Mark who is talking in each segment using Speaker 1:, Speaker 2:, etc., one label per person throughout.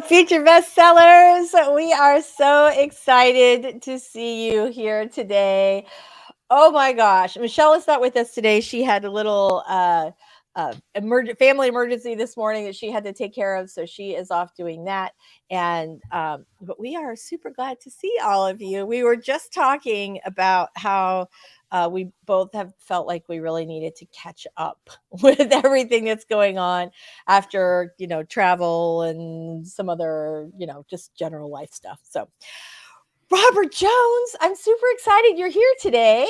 Speaker 1: Future bestsellers. We are so excited to see you here today. Oh my gosh. Michelle is not with us today. She had a little family emergency this morning that she had to take care of. So she is off doing that. And but we are super glad to see all of you. We were just talking about how we both have felt like we really needed to catch up with everything that's going on after, travel and some other, just general life stuff. So Robert Jones, I'm super excited you're here today.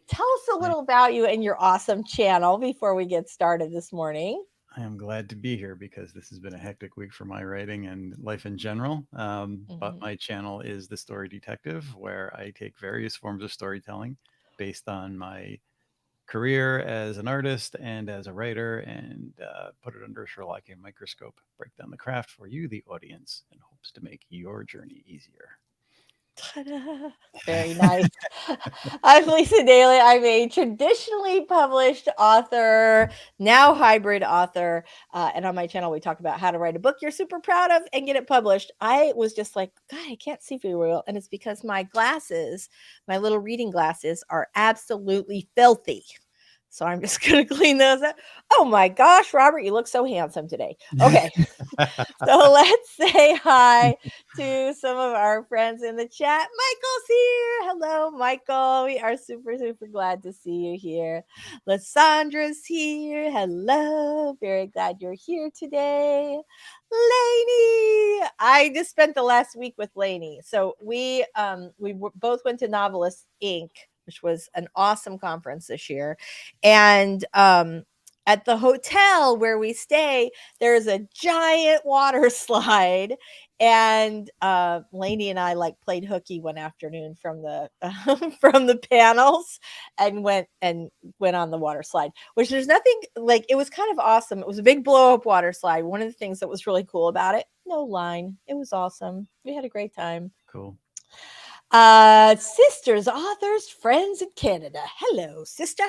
Speaker 1: Tell us a
Speaker 2: I,
Speaker 1: little about you and your awesome channel before we get started this morning.
Speaker 2: I am glad to be here because this has been a hectic week for my writing and life in general. But
Speaker 1: Mhm.
Speaker 2: my channel is The Story Detective, where I take various forms of storytelling based on my career as an artist and as a writer and put it under a Sherlockian microscope, break down the craft for you, the audience, in hopes to make your journey easier.
Speaker 1: Ta-da. Very nice. I'm Lisa Daly. I'm a traditionally published author, now hybrid author. And on my channel, we talk about how to write a book you're super proud of and get it published. I was just like, God, I can't see very well. And it's because my glasses, my little reading glasses, are absolutely filthy. So I'm just going to clean those up. Oh my gosh, Robert, you look so handsome today. Okay. So let's say hi to some of our friends in the chat. Michael's here. Hello, Michael. We are super, super glad to see you here. Lysandra's here. Hello. Very glad you're here today. Lainey. I just spent the last week with Lainey. So we both went to Novelist Inc., which was an awesome conference this year. And at the hotel where we stay, there's a giant water slide, and Lainey and I like played hooky one afternoon from the from the panels and went on the water slide, which there's nothing like. It was kind of awesome. It was a big blow up water slide. One of the things that was really cool about it, no line. It was awesome. We had a great time.
Speaker 2: Cool.
Speaker 1: Sisters, authors, friends in Canada. Hello, sister.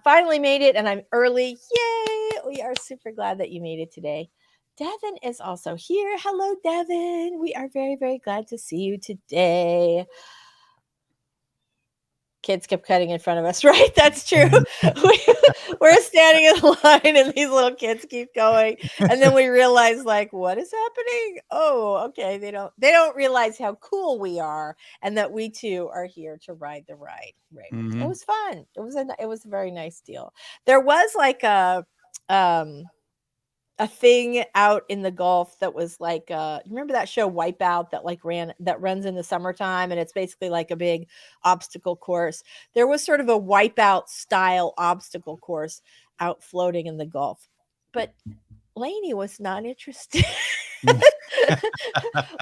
Speaker 1: Finally made it, and I'm early. Yay! We are super glad that you made it today. Devin is also here. Hello, Devin. We are very, very glad to see you today. Kids kept cutting in front of us, right? That's true. We're standing in line and these little kids keep going. And then we realize, like, what is happening? Oh, okay. They don't realize how cool we are and that we too are here to ride the ride. Right. It
Speaker 2: Hmm.
Speaker 1: was fun. It was a very nice deal. There was like um a thing out in the Gulf that was like remember that show Wipeout that runs in the summertime, and it's basically like a big obstacle course. There was sort of a Wipeout style obstacle course out floating in the Gulf. But Lainey was not interested.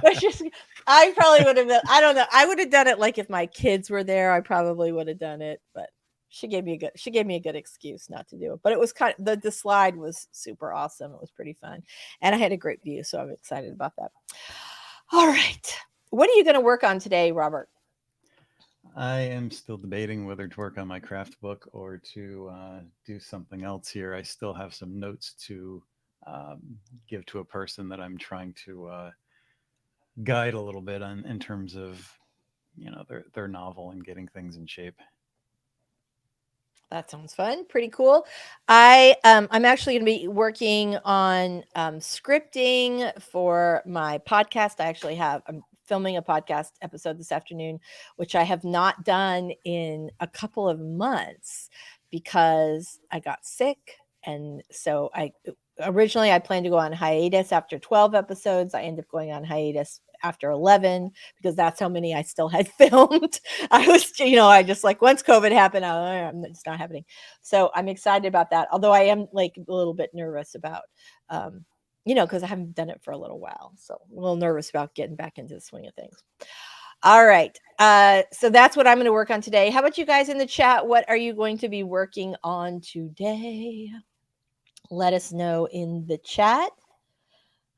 Speaker 1: Which is I probably would have I don't know. I would have done it like if my kids were there, I probably would have done it, but she gave me a good excuse not to do it. But it was the slide was super awesome. It was pretty fun. And I had a great view, so I'm excited about that. All right. What are you going to work on today, Robert?
Speaker 2: I am still debating whether to work on my craft book or to do something else here. I still have some notes to um, give to a person that I'm trying to guide a little bit on in terms of their novel and getting things in shape.
Speaker 1: That sounds fun. Pretty cool. I'm actually going to be working on scripting for my podcast. I'm filming a podcast episode this afternoon, which I have not done in a couple of months because I got sick, and so I originally I planned to go on hiatus after 12 episodes. I ended up going on hiatus after 11 because that's how many I still had filmed. I just like once COVID happened, it's not happening. So I'm excited about that. Although I am like a little bit nervous about, because I haven't done it for a little while. So I'm a little nervous about getting back into the swing of things. All right. So that's what I'm going to work on today. How about you guys in the chat? What are you going to be working on today? Let us know in the chat.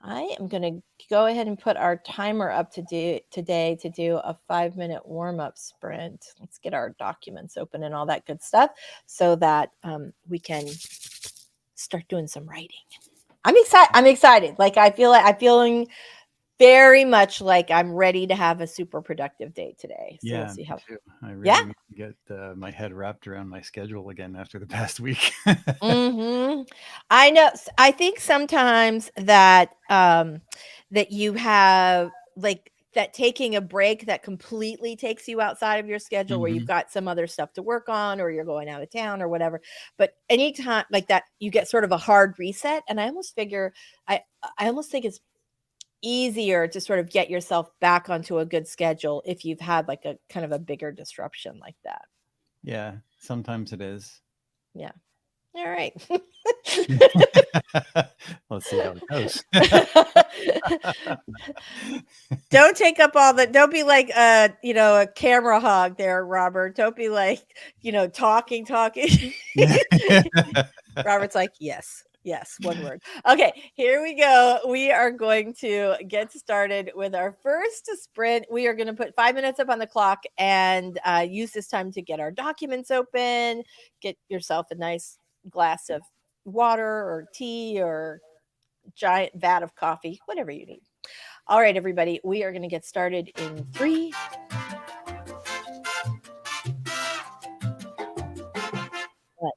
Speaker 1: I am going to go ahead and put our timer up to do today to do a 5-minute warm up sprint. Let's get our documents open and all that good stuff so that we can start doing some writing. I'm excited. Like I'm feeling very much like I'm ready to have a super productive day today. So we'll
Speaker 2: Yeah,
Speaker 1: see
Speaker 2: me
Speaker 1: how.
Speaker 2: too. I
Speaker 1: Yeah.
Speaker 2: really need to get my head wrapped around my schedule again after the past week.
Speaker 1: Mhm. I know I think sometimes that, that you have like, that taking a break that completely takes you outside of your schedule where you've
Speaker 2: Mhm.
Speaker 1: got some other stuff to work on or you're going out of town or whatever, but anytime like that, you get sort of a hard reset, and I almost figure I almost think it's easier to sort of get yourself back onto a good schedule if you've had, like, a kind of a bigger disruption like that.
Speaker 2: Yeah, sometimes it is.
Speaker 1: Yeah. Alright.
Speaker 2: Let's see how it goes.
Speaker 1: Don't take up all the don't be like a camera hog there, Robert. Don't be like, talking.
Speaker 2: Yeah.
Speaker 1: Robert's like, "Yes. Yes, one word." Okay, here we go. We are going to get started with our first sprint. We are gonna put 5 minutes up on the clock and, use this time to get our documents open, get yourself a nice glass of water or tea or giant vat of coffee, whatever you need. All right, everybody, we are going to get started in three. What?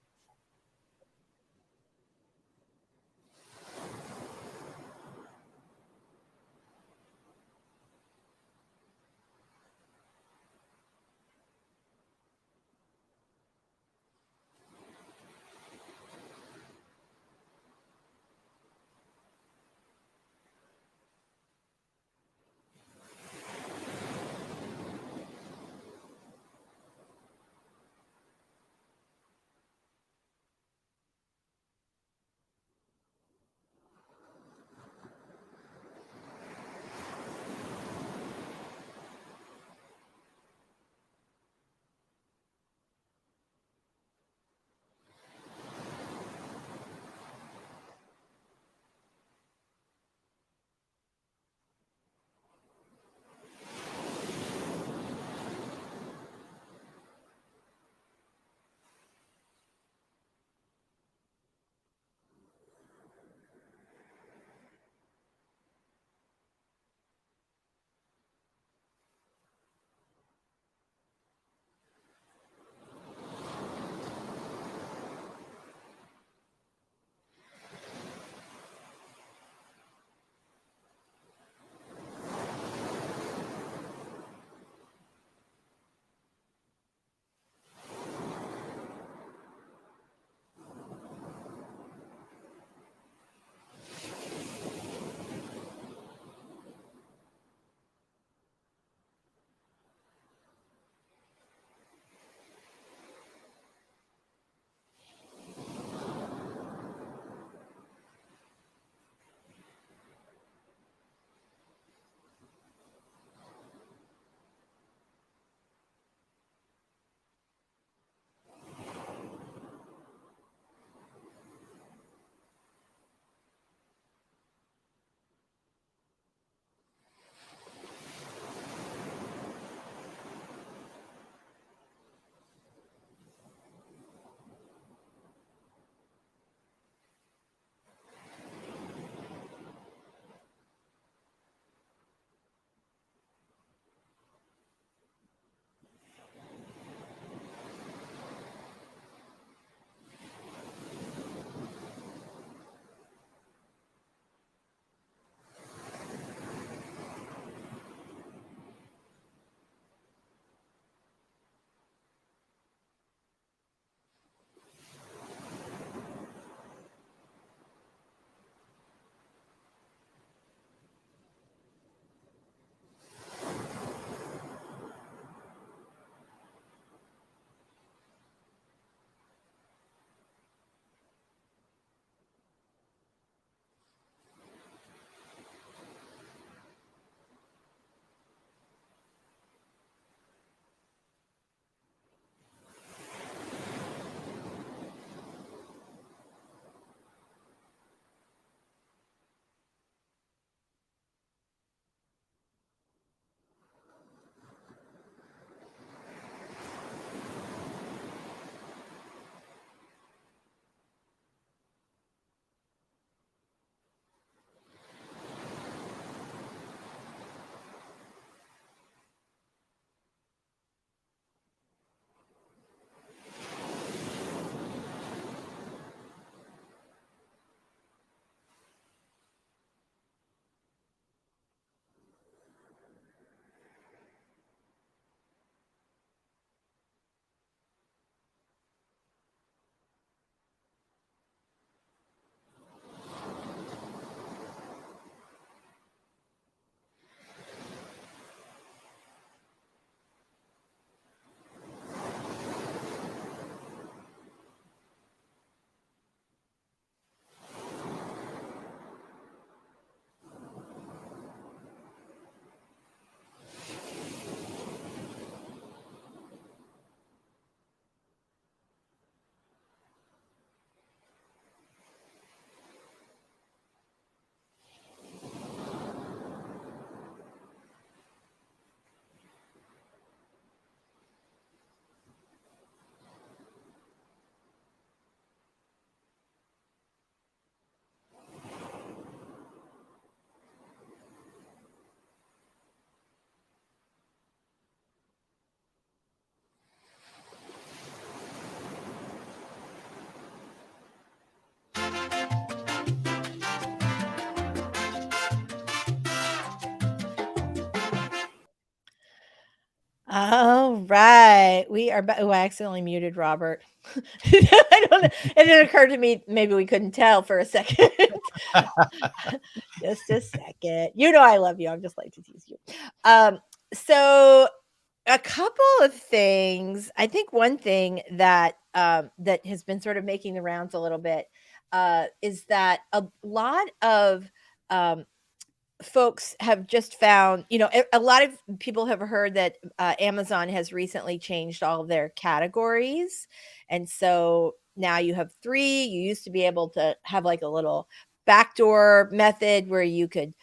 Speaker 1: All right. We are back. Oh, I accidentally muted Robert. I don't know. It didn't occur to me maybe we couldn't tell for a second. Just a second. You know I love you. I'm just like to tease you. So a couple of things. I think one thing that that has been sort of making the rounds a little bit is that a lot of um, folks have just found, a lot of people have heard that Amazon has recently changed all of their categories. And so now you have three. You used to be able to have like a little backdoor method where you could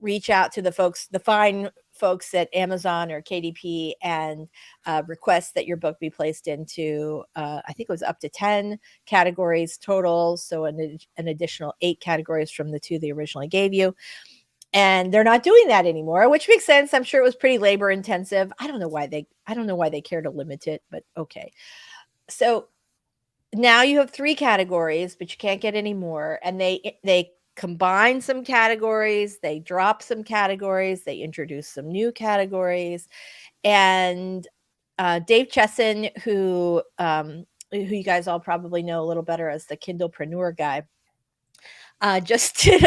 Speaker 1: reach out to the fine folks at Amazon or KDP and request that your book be placed into, I think it was up to 10 categories total. So an additional 8 categories from the 2 they originally gave you. And they're not doing that anymore, which makes sense. I'm sure it was pretty labor intensive. I don't know why they care to limit it, but okay. So now you have 3 categories, but you can't get any more. And they combine some categories, they drop some categories, they introduce some new categories. And Dave Chesson, who you guys all probably know a little better as the Kindlepreneur guy, just did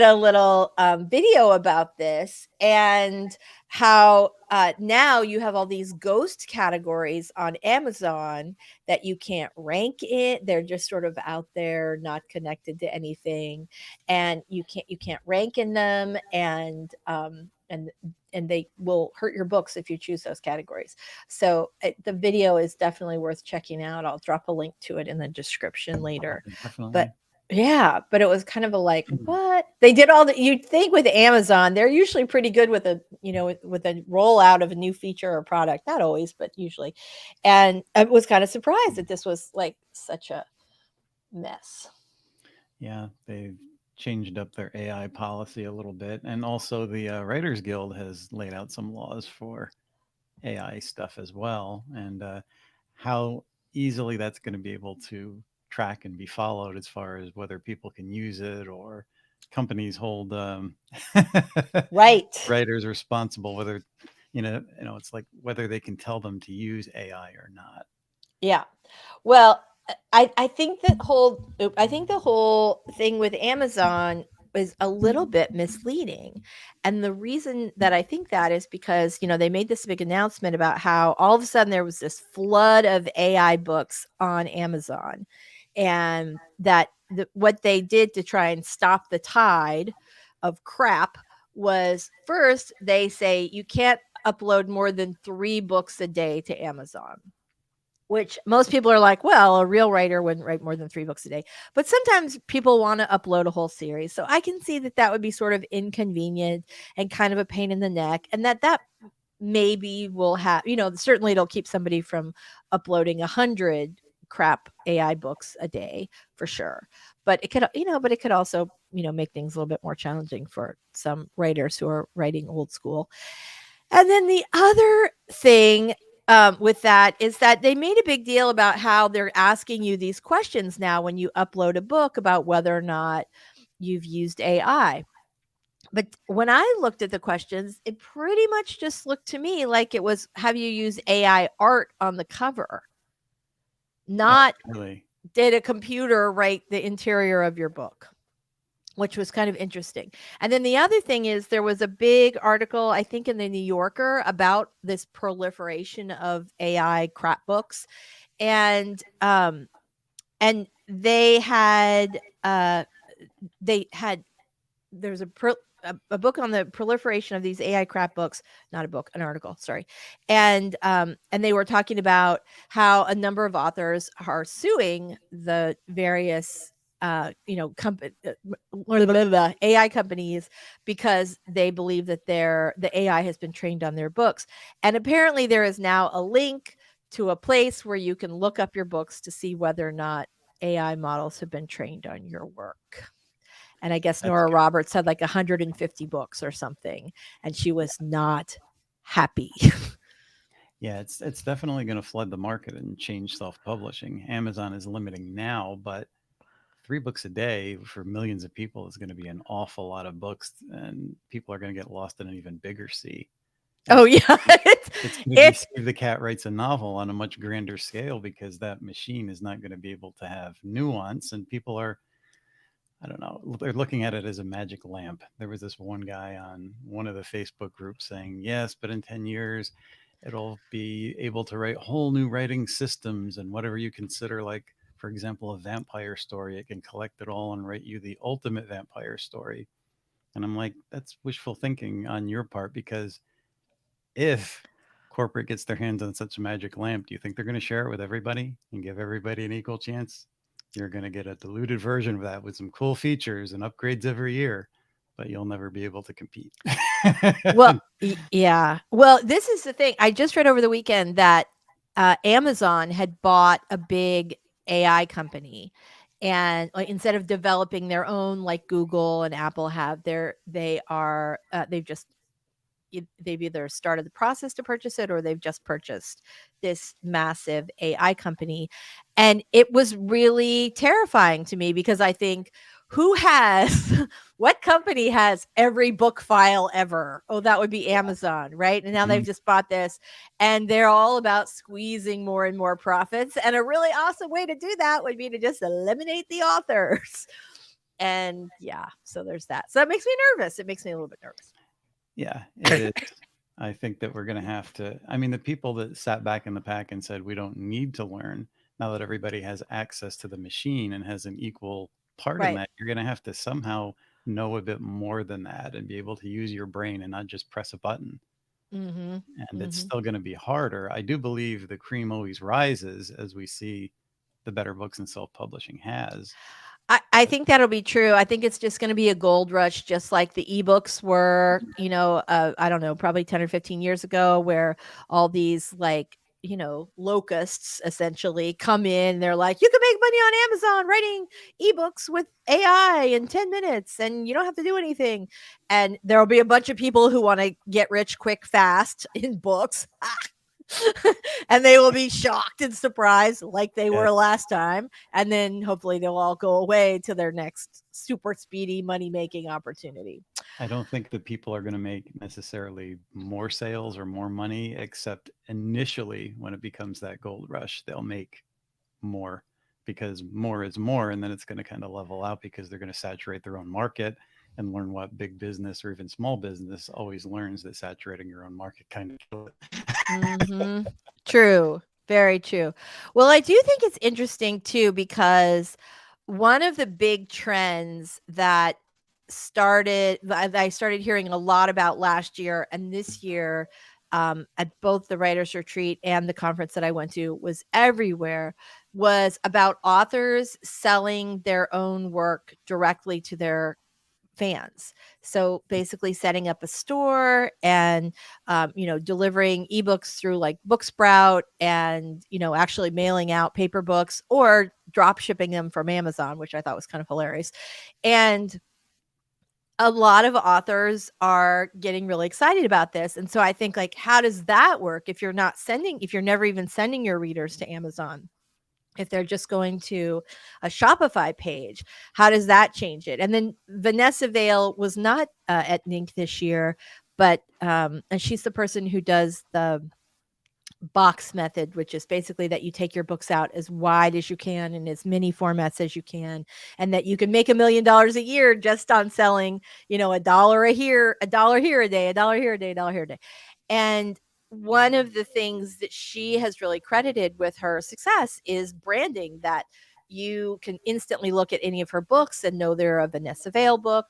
Speaker 1: a little video about this and how now you have all these ghost categories on Amazon that you can't rank in. They're just sort of out there, not connected to anything, and you can't rank in them, and they will hurt your books if you choose those categories. So the video is definitely worth checking out. I'll drop a link to it in the description later.
Speaker 2: Definitely.
Speaker 1: But yeah, but it was kind of a like,
Speaker 2: Mm.
Speaker 1: what? They did all the you'd think with Amazon, they're usually pretty good with with a rollout of a new feature or product. Not always, but usually. And I was kind of surprised that this was like such a mess.
Speaker 2: Yeah, they've changed up their AI policy a little bit, and also the Writers Guild has laid out some laws for AI stuff as well, and how easily that's going to be able to track and be followed as far as whether people can use it or companies hold
Speaker 1: Right.
Speaker 2: writers responsible, whether it's like whether they can tell them to use AI or not.
Speaker 1: Yeah. Well, I think the whole thing with Amazon is a little bit misleading. And the reason that I think that is because, they made this big announcement about how all of a sudden there was this flood of AI books on Amazon, and that what they did to try and stop the tide of crap was, first they say you can't upload more than 3 books a day to Amazon, which most people are like, well, a real writer wouldn't write more than 3 books a day. But sometimes people want to upload a whole series. So I can see that that would be sort of inconvenient and kind of a pain in the neck, and that maybe will have, certainly it'll keep somebody from uploading 100 crap AI books a day for sure. But it could also, make things a little bit more challenging for some writers who are writing old school. And then the other thing with that is that they made a big deal about how they're asking you these questions now when you upload a book about whether or not you've used AI. But when I looked at the questions, it pretty much just looked to me like it was, have you used AI art on the cover?
Speaker 2: Oh,
Speaker 1: Not,
Speaker 2: really?
Speaker 1: did a computer write the interior of your book? Which was kind of interesting. And then the other thing is there was a big article, I think in the New Yorker, about this proliferation of AI crap books. And they had there's a book on the proliferation of these AI crap books, not a book, an article, sorry. And they were talking about how a number of authors are suing the various AI companies because they believe that the AI has been trained on their books. And apparently there is now a link to a place where you can look up your books to see whether or not AI models have been trained on your work. And I guess
Speaker 2: That's
Speaker 1: Nora
Speaker 2: good.
Speaker 1: Roberts had like 150 books or something, and she was not happy.
Speaker 2: Yeah, it's definitely going to flood the market and change self-publishing. Amazon is limiting now, but 3 books a day for millions of people is going to be an awful lot of books, and people are going to get lost in an even bigger sea.
Speaker 1: Oh,
Speaker 2: It's
Speaker 1: yeah.
Speaker 2: it's going to be
Speaker 1: It's
Speaker 2: Steve the Cat writes a novel on a much grander scale because that machine is not going to be able to have nuance, and people are, I don't know, they're looking at it as a magic lamp. There was this one guy on one of the Facebook groups saying, yes, but in 10 years, it'll be able to write whole new writing systems and whatever you consider, like, for example, a vampire story, it can collect it all and write you the ultimate vampire story. And I'm like, that's wishful thinking on your part because if corporate gets their hands on such a magic lamp, do you think they're going to share it with everybody and give everybody an equal chance? You're going to get a diluted version of that with some cool features and upgrades every year, but you'll never be able to compete.
Speaker 1: well, yeah. Well, this is the thing. I just read over the weekend that Amazon had bought a big AI company, and like instead of developing their own, like Google and Apple have, they've either started the process to purchase it or they've just purchased this massive AI company. And it was really terrifying to me because I think, who has what company has every book file ever? Oh, that would be Amazon, right? And now they've just bought this, and they're all about squeezing more and more profits. And a really awesome way to do that would be to just eliminate the authors. And yeah, so there's that. So that makes me nervous. It makes me a little bit nervous.
Speaker 2: Yeah, it is. I think that we're going to have to. I mean, the people that sat back in the pack and said we don't need to learn, now that everybody has access to the machine and has an equal part in
Speaker 1: Right.
Speaker 2: that, you're going to have to somehow know a bit more than that and be able to use your brain and not just press a button.
Speaker 1: Mm-hmm.
Speaker 2: And it's
Speaker 1: Mm-hmm.
Speaker 2: still going to be harder. I do believe the cream always rises as we see the better books and self publishing has.
Speaker 1: I think that'll be true. I think it's just going to be a gold rush, just like the ebooks were, I don't know, probably 10 or 15 years ago, where all these like, locusts essentially come in. They're like, you can make money on Amazon writing ebooks with AI in 10 minutes and you don't have to do anything. And there'll be a bunch of people who want to get rich quick, fast in books. And they will be shocked and surprised like they were last time, and then hopefully they'll all go away to their next super speedy money making opportunity.
Speaker 2: I don't think that people are going to make necessarily more sales or more money, except initially when it becomes that gold rush, they'll make more because more is more. And then it's going to kind of level out because they're going to saturate their own market and learn what big business or even small business always learns, that saturating your own market kind of kills it.
Speaker 1: Mm-hmm. True. Very true. Well, I do think it's interesting too, because one of the big trends that I started hearing a lot about last year and this year, at both the writers retreat and the conference that I went to, was everywhere, was about authors selling their own work directly to their fans. So basically setting up a store and delivering ebooks through like Booksprout, and actually mailing out paper books or drop shipping them from Amazon, which I thought was kind of hilarious. And a lot of authors are getting really excited about this. And so I think, like, how does that work if you're never even sending your readers to Amazon? If they're just going to a Shopify page, how does that change it? And then Vanessa Vale was not at NINC this year, but and she's the person who does the box method, which is basically that you take your books out as wide as you can in as many formats as you can, and that you can make $1 million a year just on selling, $1 here, $1 here a day, $1 here a day, $1 here a day. And one of the things that she has really credited with her success is branding, that you can instantly look at any of her books and know they're a Vanessa Vale book.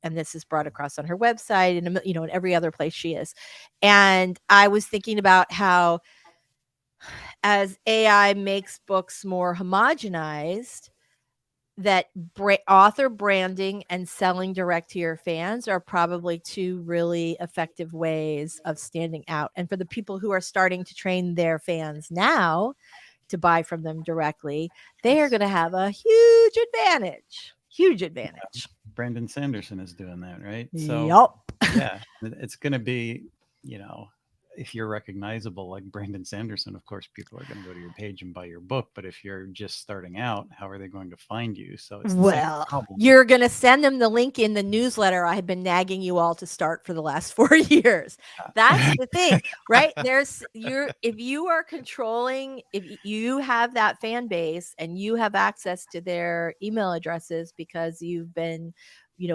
Speaker 1: And this is brought across on her website and, in every other place she is. And I was thinking about how, as AI makes books more homogenized, that author branding and selling direct to your fans are probably two really effective ways of standing out. And for the people who are starting to train their fans now to buy from them directly, they are going to have a huge advantage. Huge advantage.
Speaker 2: Brandon Sanderson is doing that, right? So
Speaker 1: Yup.
Speaker 2: yeah, it's going to be, you know, if you're recognizable like Brandon Sanderson, of course, people are going to go to your page and buy your book. But if you're just starting out, how are they going to find you? So it's the same
Speaker 1: Well,
Speaker 2: problem.
Speaker 1: you're going to send them the link in the newsletter I have been nagging you all to start for the last 4 years. That's the thing, right? If you are controlling, if you have that fan base and you have access to their email addresses because you've been,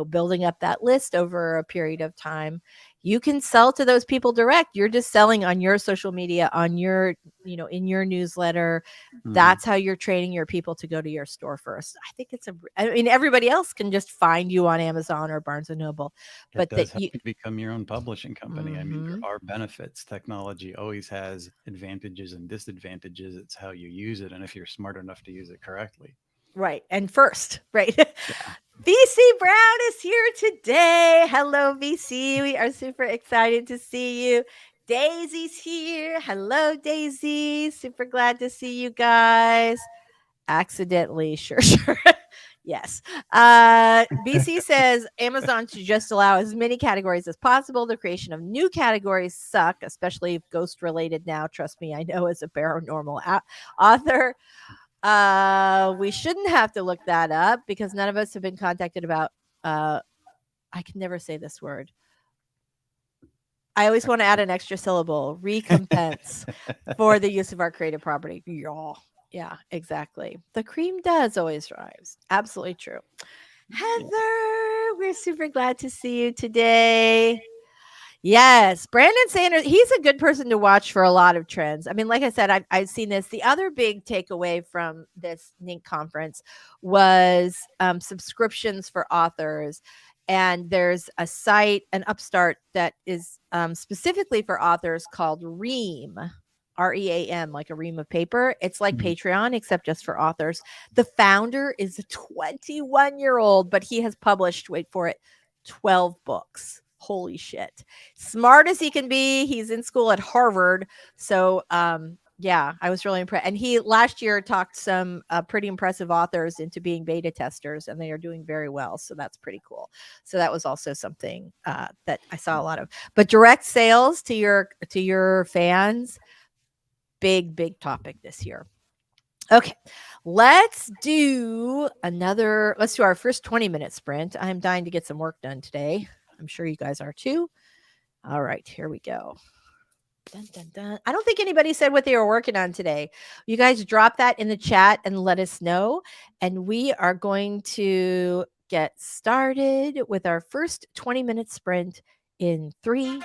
Speaker 1: building up that list over a period of time, you can sell to those people direct. You're just selling on your social media, on your, in your newsletter. That's how you're training your people to go to your store first. I think everybody else can just find you on Amazon or Barnes and Noble,
Speaker 2: It
Speaker 1: but
Speaker 2: does help you become your own publishing company. I mean, there
Speaker 1: Mhm.
Speaker 2: are benefits. Technology always has advantages and disadvantages. It's how you use it, and if you're smart enough to use it correctly.
Speaker 1: Right. And first, right.
Speaker 2: Yeah.
Speaker 1: VC Brown is here today. Hello, VC. We are super excited to see you. Daisy's here. Hello, Daisy. Super glad to see you guys. Accidentally, sure. Yes. BC says Amazon should just allow as many categories as possible. The creation of new categories suck, especially if ghost related now. Trust me, I know as a paranormal author. We shouldn't have to look that up because none of us have been contacted about I can never say this word. I always want to add an extra syllable, recompense for the use of our creative property. Yeah, exactly. The cream does always rhymes. Absolutely true. Heather, we're super glad to see you today. Yes, Brandon Sanders, he's a good person to watch for a lot of trends. I mean, like I said, I've seen this. The other big takeaway from this NINC conference was subscriptions for authors. And there's a site, an upstart that is specifically for authors called Ream, REAM, like a ream of paper. It's like Patreon, except just for authors. The founder is a 21-year-old, but he has published, wait for it, 12 books. Holy shit. Smart as he can be. He's in school at Harvard. So, yeah, I was really impressed. And he last year talked some pretty impressive authors into being beta testers, and they are doing very well. So that's pretty cool. So that was also something that I saw a lot of. But direct sales to your fans, big topic this year. Okay, let's do our first 20-minute sprint. I'm dying to get some work done today. I'm sure you guys are too. All right, here we go. Dun, dun, dun. I don't think anybody said what they were working on today. You guys drop that in the chat and let us know. And we are going to get started with our first 20-minute sprint in 3,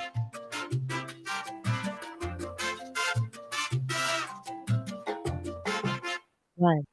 Speaker 1: 1.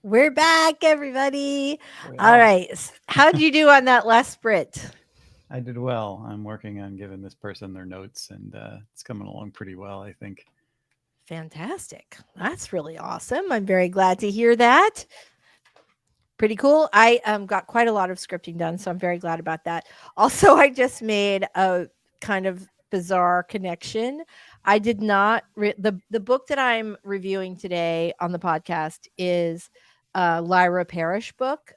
Speaker 1: We're back, everybody.
Speaker 2: We
Speaker 1: All
Speaker 2: are.
Speaker 1: right. How'd you do on that last sprint?
Speaker 2: I did well. I'm working on giving this person their notes, and it's coming along pretty well, I think.
Speaker 1: Fantastic. That's really awesome. I'm very glad to hear that. Pretty cool. I got quite a lot of scripting done, so I'm very glad about that. Also, I just made a kind of bizarre connection. I did not the book that I'm reviewing today on the podcast is Lyra Parrish book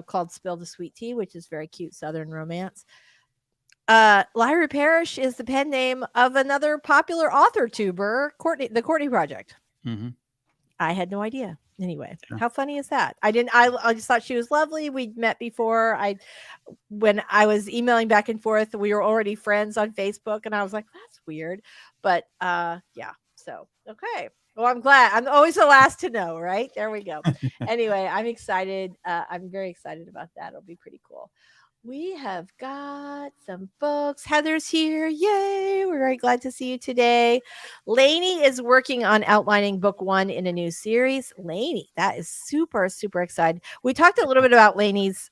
Speaker 1: called Spill the Sweet Tea, which is very cute Southern romance. Lyra Parrish is the pen name of another popular author tuber, the Courtney Project.
Speaker 2: Mm-hmm.
Speaker 1: I had no idea. Anyway,
Speaker 2: Yeah.
Speaker 1: how funny is that? I just thought she was lovely. We'd met before. When I was emailing back and forth, we were already friends on Facebook, and I was like, that's weird. But yeah. So okay. Well, I'm glad. I'm always the last to know, right? There we go. Anyway, I'm excited. I'm very excited about that. It'll be pretty cool. We have got some books. Heather's here. Yay. We're very glad to see you today. Lainey is working on outlining book 1 in a new series. Lainey, that is super, super excited. We talked a little bit about Lainey's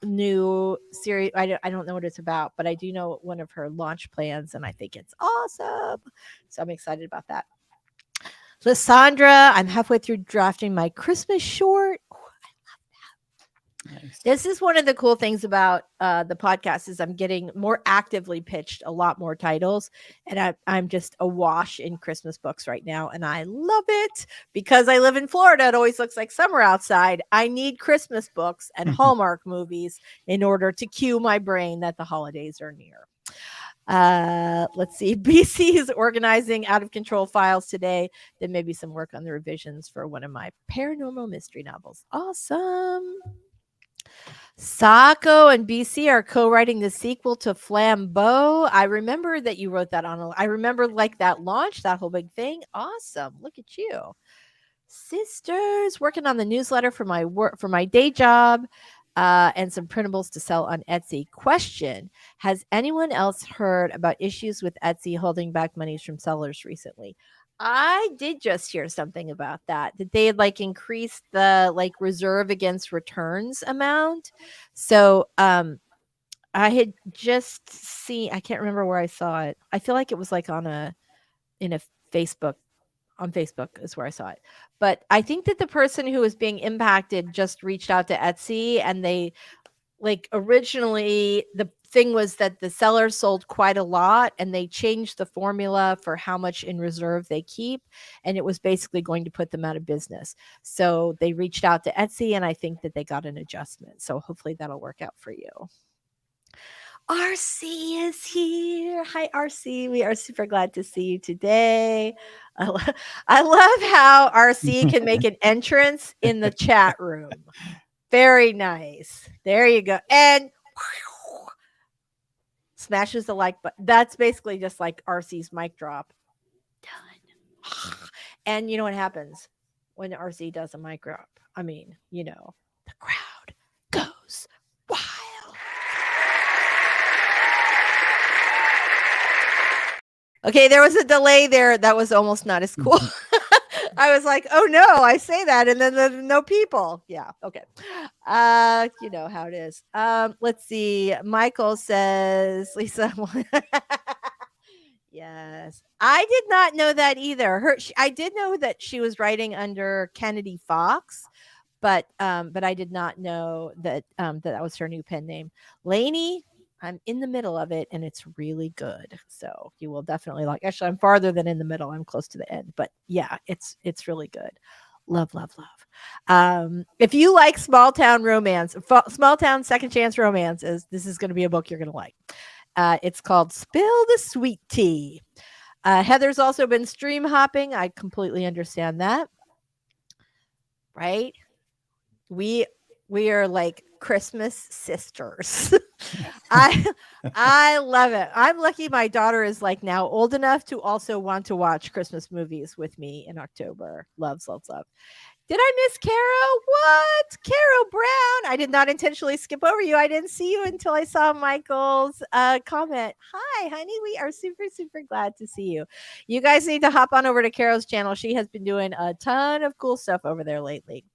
Speaker 1: new series. I don't know what it's about, but I do know one of her launch plans, and I think it's awesome. So I'm excited about that. Lysandra, I'm halfway through drafting my Christmas short.
Speaker 2: Nice.
Speaker 1: This is one of the cool things about the podcast is I'm getting more actively pitched a lot more titles, and I'm just awash in Christmas books right now, and I love it because I live in Florida. It always looks like summer outside. I need Christmas books and Hallmark movies in order to cue my brain that the holidays are near. Let's see. BC is organizing Out of Control files today. Then maybe some work on the revisions for one of my paranormal mystery novels. Awesome. Sako and BC are co-writing the sequel to Flambeau. I remember that you wrote that on. I remember like that launch, that whole big thing. Awesome. Look at you. Sisters working on the newsletter for my work for my day job. And some printables to sell on Etsy. Question: has anyone else heard about issues with Etsy holding back monies from sellers recently? I did just hear something about that they had like increased the like reserve against returns amount. So I had just seen, I can't remember where I saw it. I feel like it was like in a Facebook, on Facebook is where I saw it. But I think that the person who was being impacted just reached out to Etsy, and they like originally the thing was that the seller sold quite a lot, and they changed the formula for how much in reserve they keep, and it was basically going to put them out of business. So they reached out to Etsy, and I think that they got an adjustment. So hopefully that'll work out for you. RC is here. Hi, RC. We are super glad to see you today. I love how RC can make an entrance in the chat room. Very nice. There you go. And smashes the like button. That's basically just like RC's mic drop. Done. And you know what happens when RC does a mic drop? I mean, you know, the crowd goes wild. Okay, there was a delay there. That was almost not as cool. I was like, oh no, I say that, and then there's no people. Yeah, okay. You know how it is. Let's see. Michael says, Lisa. Yes. I did not know that either. I did know that she was writing under Kennedy Fox, but I did not know that that was her new pen name. Lainey, I'm in the middle of it, and it's really good. So you will definitely like. Actually, I'm farther than in the middle. I'm close to the end, but yeah, it's really good. Love, love, love. If you like small town romance, small town second chance romances, this is going to be a book you're going to like. It's called Spill the Sweet Tea. Heather's also been stream hopping. I completely understand that. Right? We are like Christmas sisters. I I love it. I'm lucky my daughter is like now old enough to also want to watch Christmas movies with me in October. Loves, loves, love. Did I miss Carol? What? Carol Brown. I did not intentionally skip over you. I didn't see you until I saw Michael's comment. Hi, honey. We are super, super glad to see you. You guys need to hop on over to Carol's channel. She has been doing a ton of cool stuff over there lately.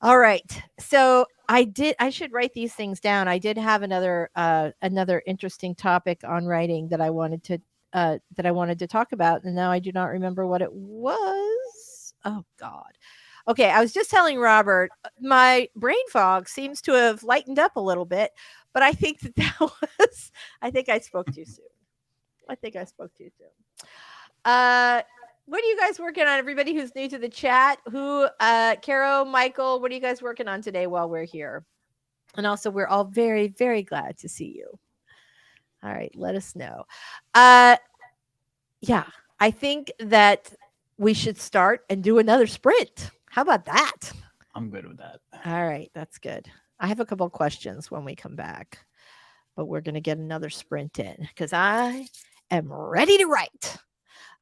Speaker 1: All right. So I should write these things down. I did have another interesting topic on writing that I wanted to talk about, and now I do not remember what it was. Oh God. Okay, I was just telling Robert, my brain fog seems to have lightened up a little bit, but I think that was I think I spoke too soon. I think I spoke too soon. What are you guys working on? Everybody who's new to the chat, Caro, Michael, what are you guys working on today while we're here? And also, we're all very, very glad to see you. All right, let us know. Yeah, I think that we should start and do another sprint. How about that?
Speaker 2: I'm good with that.
Speaker 1: All right, that's good. I have a couple of questions when we come back, but we're going to get another sprint in because I am ready to write.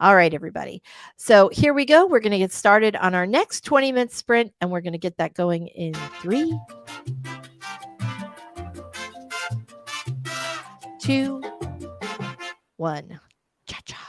Speaker 1: All right, everybody. So here we go. We're going to get started on our next 20-minute sprint, and we're going to get that going in 3, 2, 1. Cha-cha.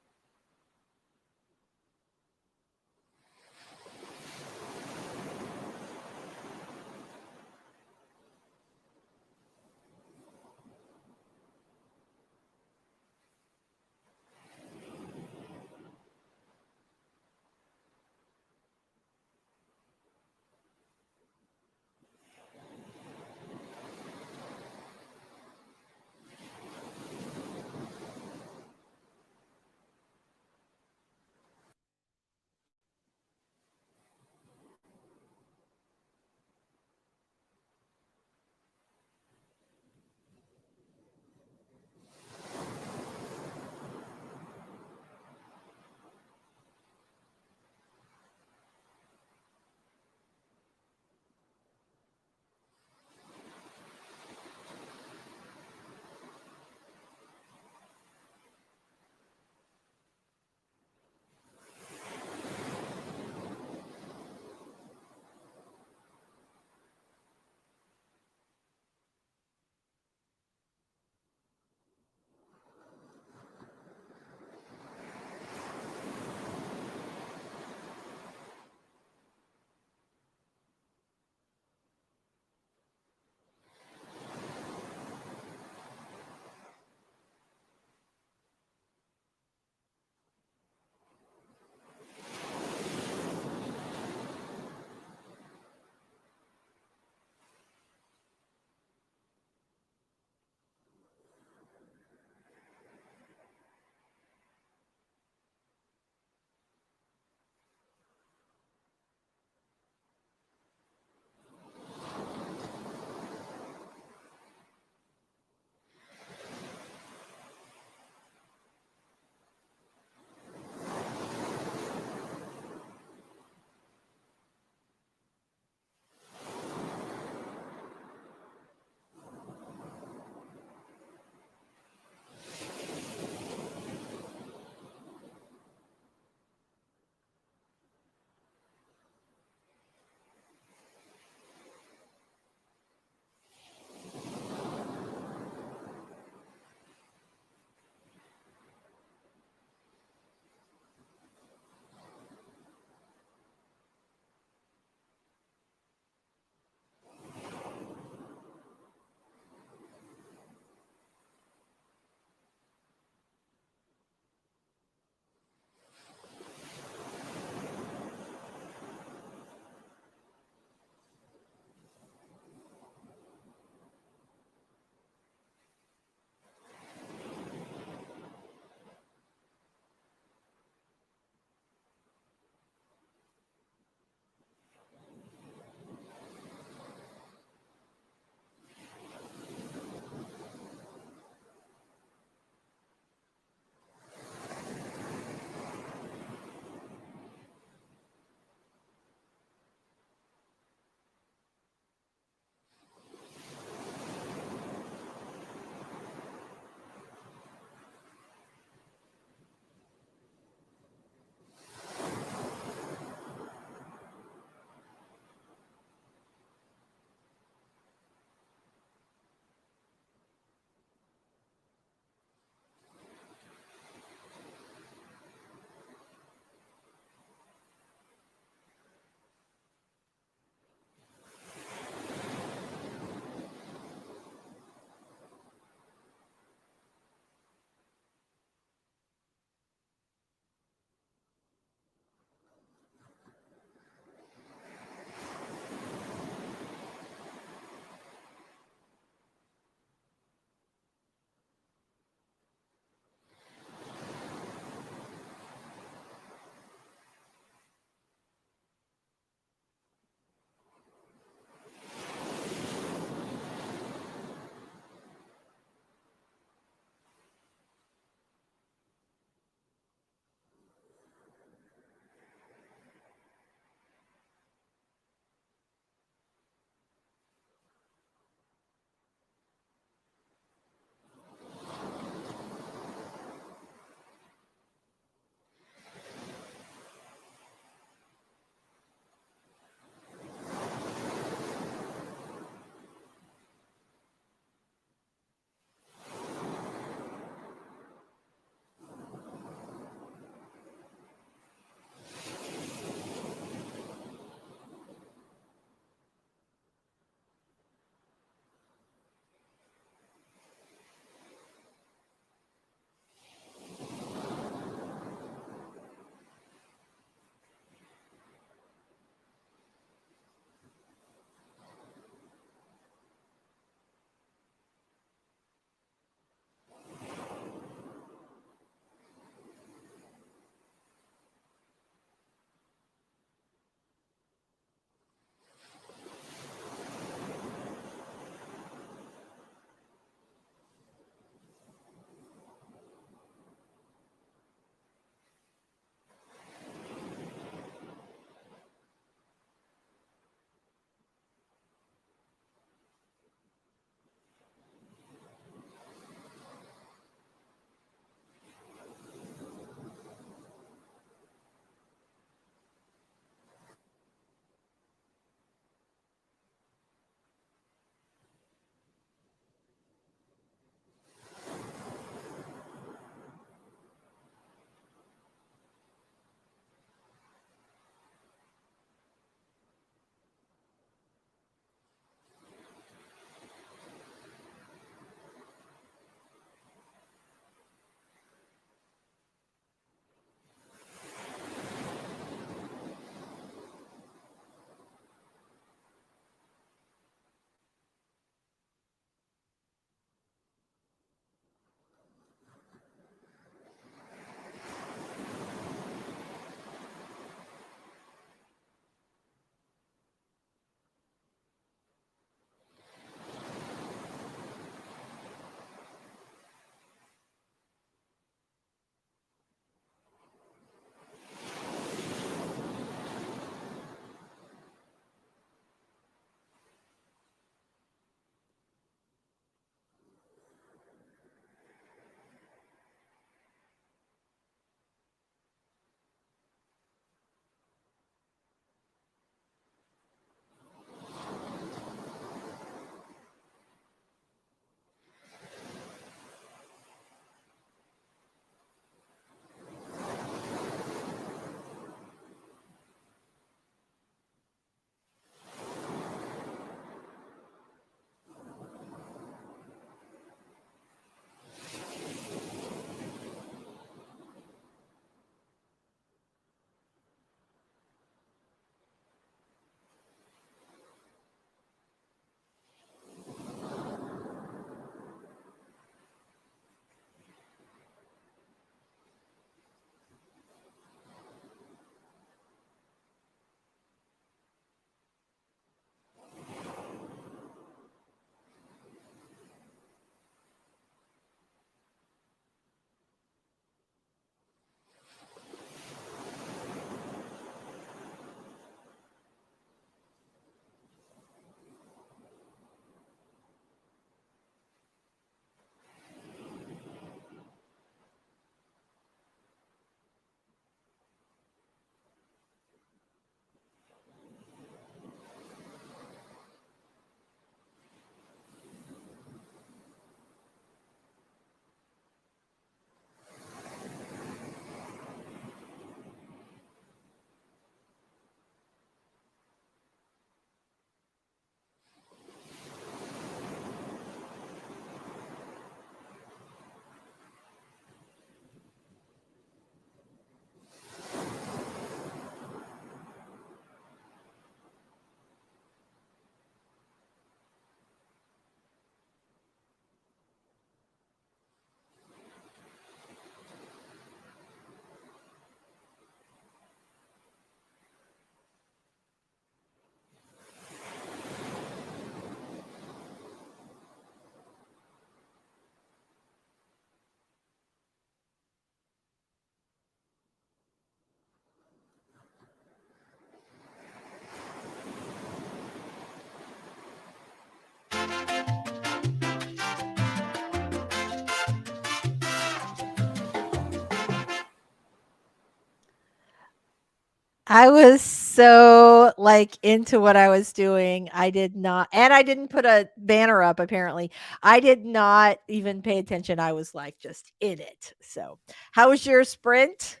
Speaker 1: I was so like into what I was doing. I did not, and I didn't put a banner up apparently. I did not even pay attention. I was like just in it. So, how was your sprint?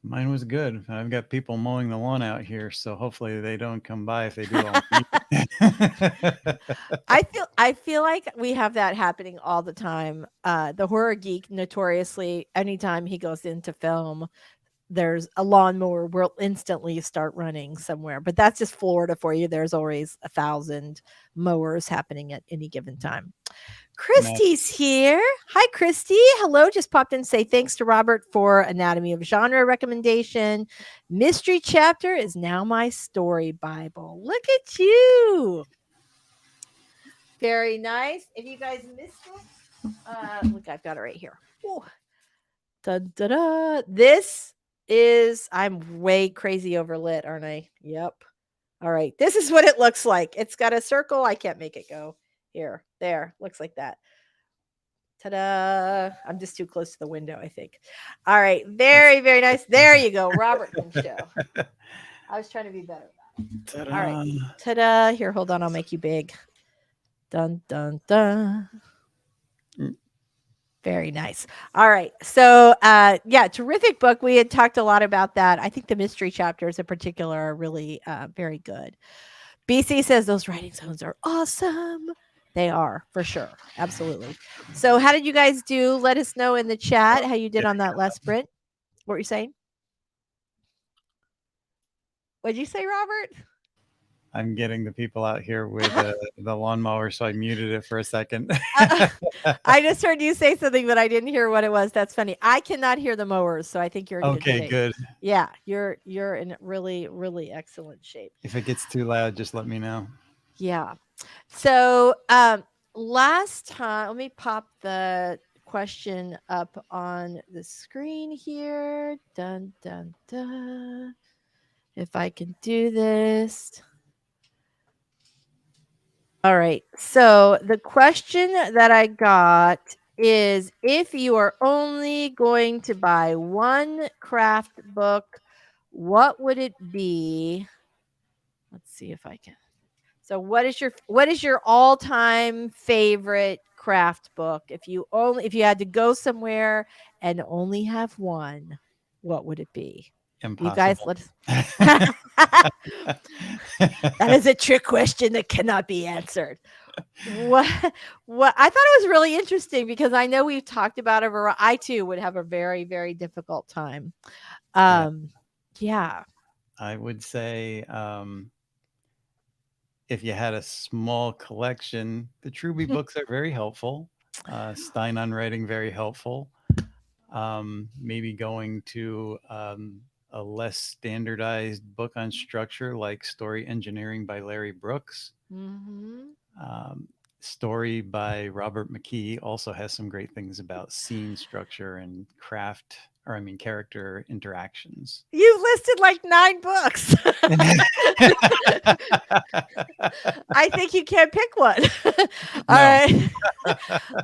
Speaker 2: Mine was good. I've got people mowing the lawn out here, so hopefully they don't come by. If they do, I'll meet it.
Speaker 1: I feel like we have that happening all the time. The horror geek notoriously anytime he goes into film, there's a lawnmower will instantly start running somewhere. But that's just Florida for you. There's always 1,000 mowers happening at any given time.
Speaker 2: Matt,
Speaker 1: Christy's here. Hi, Christy. Hello. Just popped in to say thanks to Robert for Anatomy of Genre recommendation. Mystery Chapter is now my story Bible. Look at you. Very nice. If you guys missed it, look, I've got it right here. Ooh. Dun, da, da. This is, I'm way crazy overlit, aren't I? Yep. All right. This is what it looks like. It's got a circle. I can't make it go here. There. Looks like that. Ta-da. I'm just too close to the window, I think. All right. Very, very nice. There you go. Robert can show. I was trying to be better.
Speaker 2: ta-da.
Speaker 1: All right. Ta-da. Here, hold on. I'll make you big. Dun, dun, dun. Very nice. All right. So, yeah, terrific book. We had talked a lot about that. I think the mystery chapters in particular are really very good. BC says those writing zones are awesome. They are for sure. Absolutely. So, how did you guys do? Let us know in the chat how you did on that last sprint. What were you saying? What'd you say, Robert?
Speaker 2: I'm getting the people out here with the lawnmower, so I muted it for a second.
Speaker 1: I just heard you say something, but I didn't hear what it was. That's funny. I cannot hear the mowers, so I think you're in good
Speaker 2: Okay,
Speaker 1: shape.
Speaker 2: good.
Speaker 1: Yeah, you're in really, really excellent shape.
Speaker 2: If it gets too loud, just let me know.
Speaker 1: Yeah. So last time, let me pop the question up on the screen here. Dun dun dun. If I can do this. All right. So the question that I got is if you are only going to buy one craft book, what would it be? Let's see if I can. So what is your all-time favorite craft book? If you had to go somewhere and only have one, what would it be?
Speaker 2: Impossible.
Speaker 1: You guys, let's That is a trick question that cannot be answered. What I thought it was really interesting because I know we've talked about I too would have a very, very difficult time. Yeah.
Speaker 2: I would say if you had a small collection, the Truby books are very helpful. Stein on Writing, very helpful. Maybe going to a less standardized book on structure like Story Engineering by Larry Brooks.
Speaker 1: Mm-hmm.
Speaker 2: Story by Robert McKee also has some great things about scene structure and character interactions.
Speaker 1: You listed like 9 books. I think you can't pick one. All right.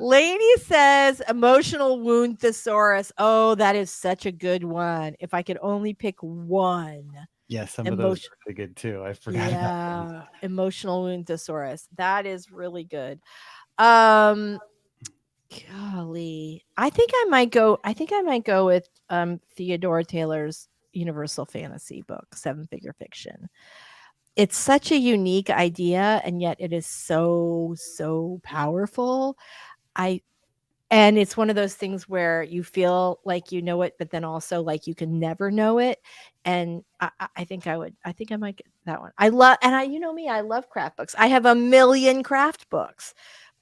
Speaker 1: Lady says emotional wound thesaurus. Oh, that is such a good one. If I could only pick one.
Speaker 2: Yeah, some of those are really good too. I forgot about those.
Speaker 1: Emotional wound thesaurus. That is really good. Golly. I think I might go with Theodore Taylor's Universal Fantasy book, Seven Figure Fiction. It's such a unique idea and yet it is so powerful. And it's one of those things where you feel like you know it, but then also like you can never know it. And I think I might get that one. You know me, I love craft books. I have a million craft books,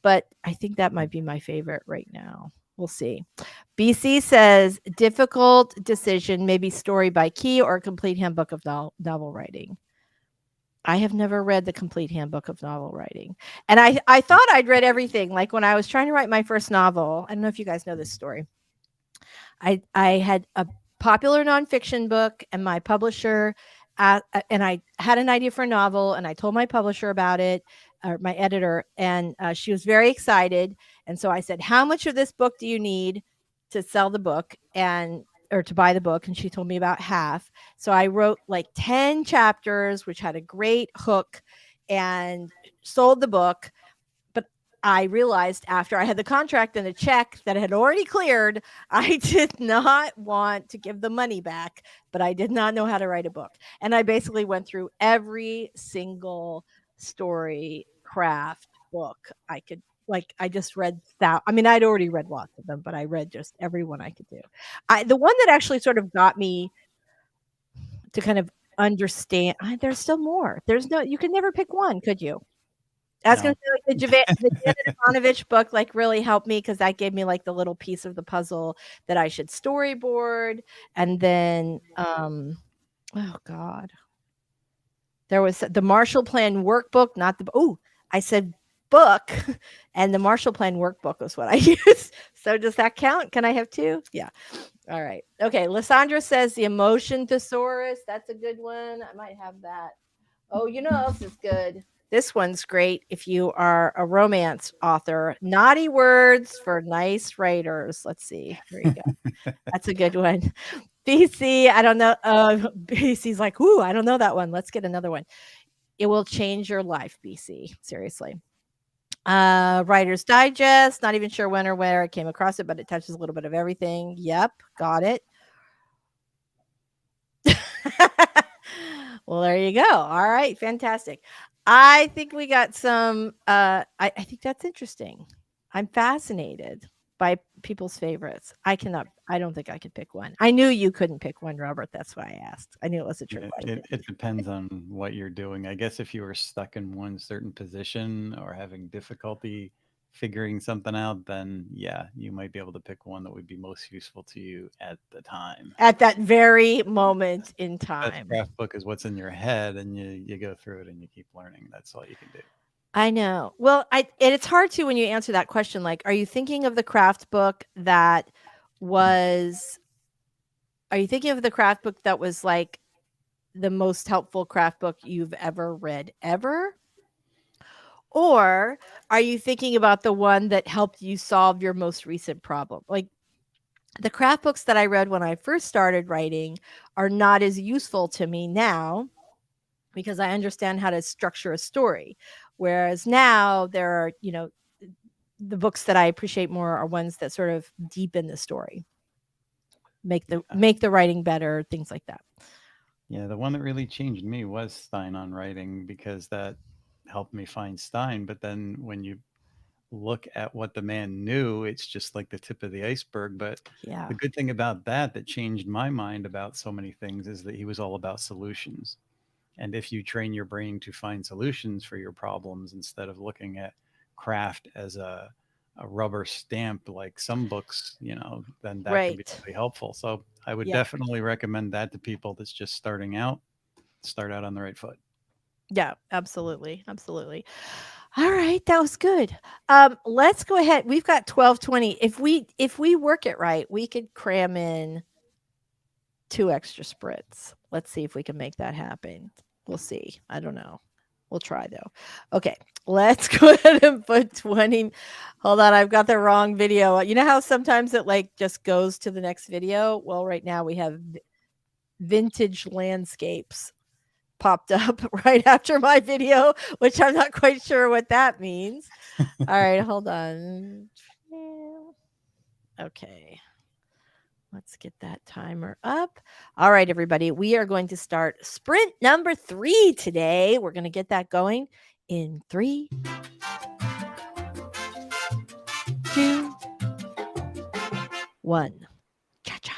Speaker 1: but I think that might be my favorite right now. We'll see. BC says difficult decision, maybe Story by Key or a Complete Handbook of Novel Writing. I have never read the Complete Handbook of Novel Writing. And I thought I'd read everything. Like when I was trying to write my first novel, I don't know if you guys know this story. I had a popular nonfiction book and my publisher, and I had an idea for a novel and I told my publisher about it, or my editor, and she was very excited. And so I said, how much of this book do you need to sell the book or to buy the book? And she told me about half. So I wrote like 10 chapters, which had a great hook, and sold the book. But I realized after I had the contract and the check that had already cleared, I did not want to give the money back, but I did not know how to write a book. And I basically went through every single story craft book I could. Like I just read that. I mean, I'd already read lots of them, but I read just every one I could do. The one that actually sort of got me to kind of understand. There's still more. There's no. You could never pick one, could you? I was gonna
Speaker 2: No.
Speaker 1: say, like, the Janet Ivanovich book, like, really helped me because that gave me, like, the little piece of the puzzle that I should storyboard, and then, oh god, there was the Marshall Plan workbook, not the I said book, and the Marshall Plan workbook was what I used. So does that count? Can I have 2? Yeah. All right. Okay, Lysandra says the Emotion Thesaurus, that's a good one. I might have that. Oh, you know what else is good? This one's great if you are a romance author. Naughty Words for Nice Writers. Let's see. Here you go. That's a good one. BC, I don't know. BC's like, ooh, I don't know that one. Let's get another one. It will change your life, BC. Seriously. Writer's Digest. Not even sure when or where I came across it, but it touches a little bit of everything. Yep, got it. Well, there you go. All right, fantastic. I think we got some I think that's interesting. I'm fascinated by people's favorites. I don't think I could pick one. I knew you couldn't pick one, Robert. That's why I asked. I knew it was a trick question.
Speaker 2: It depends on what you're doing. I guess if you were stuck in one certain position or having difficulty figuring something out, then yeah, you might be able to pick one that would be most useful to you at the time.
Speaker 1: At that very moment in
Speaker 2: Best
Speaker 1: time.
Speaker 2: craft book is what's in your head, and you go through it and you keep learning. That's all you can do.
Speaker 1: I know. Well, and it's hard to when you answer that question. Like, are you thinking of the craft book that was? Are you thinking of the craft book that was like the most helpful craft book you've ever read ever? Or are you thinking about the one that helped you solve your most recent problem? Like the craft books that I read when I first started writing are not as useful to me now because I understand how to structure a story. Whereas now there are, the books that I appreciate more are ones that sort of deepen the story, make the writing better, things like that.
Speaker 2: Yeah, the one that really changed me was Stein on writing because that helped me find Stein. But then when you look at what the man knew, it's just like the tip of the iceberg. But
Speaker 1: Yeah.
Speaker 2: the good thing about that changed my mind about so many things is that he was all about solutions. And if you train your brain to find solutions for your problems instead of looking at craft as a rubber stamp like some books, then that can be
Speaker 1: Right.
Speaker 2: really helpful. So I would
Speaker 1: Yeah.
Speaker 2: definitely recommend that to people that's just starting out. Start out on the right foot.
Speaker 1: Yeah, absolutely. Absolutely. All right, that was good. Let's go ahead. We've got 12:20. If we work it right, we could cram in 2 extra spritz. Let's see if we can make that happen. We'll see. I don't know. We'll try though. Okay, let's go ahead and put 20. Hold on, I've got the wrong video. You know how sometimes it like just goes to the next video? Well, right now we have vintage landscapes popped up right after my video, which I'm not quite sure what that means. All right, hold on. Okay. Let's get that timer up. All right, everybody. We are going to start sprint number 3 today. We're going to get that going in 3, 2, 1. Cha-cha.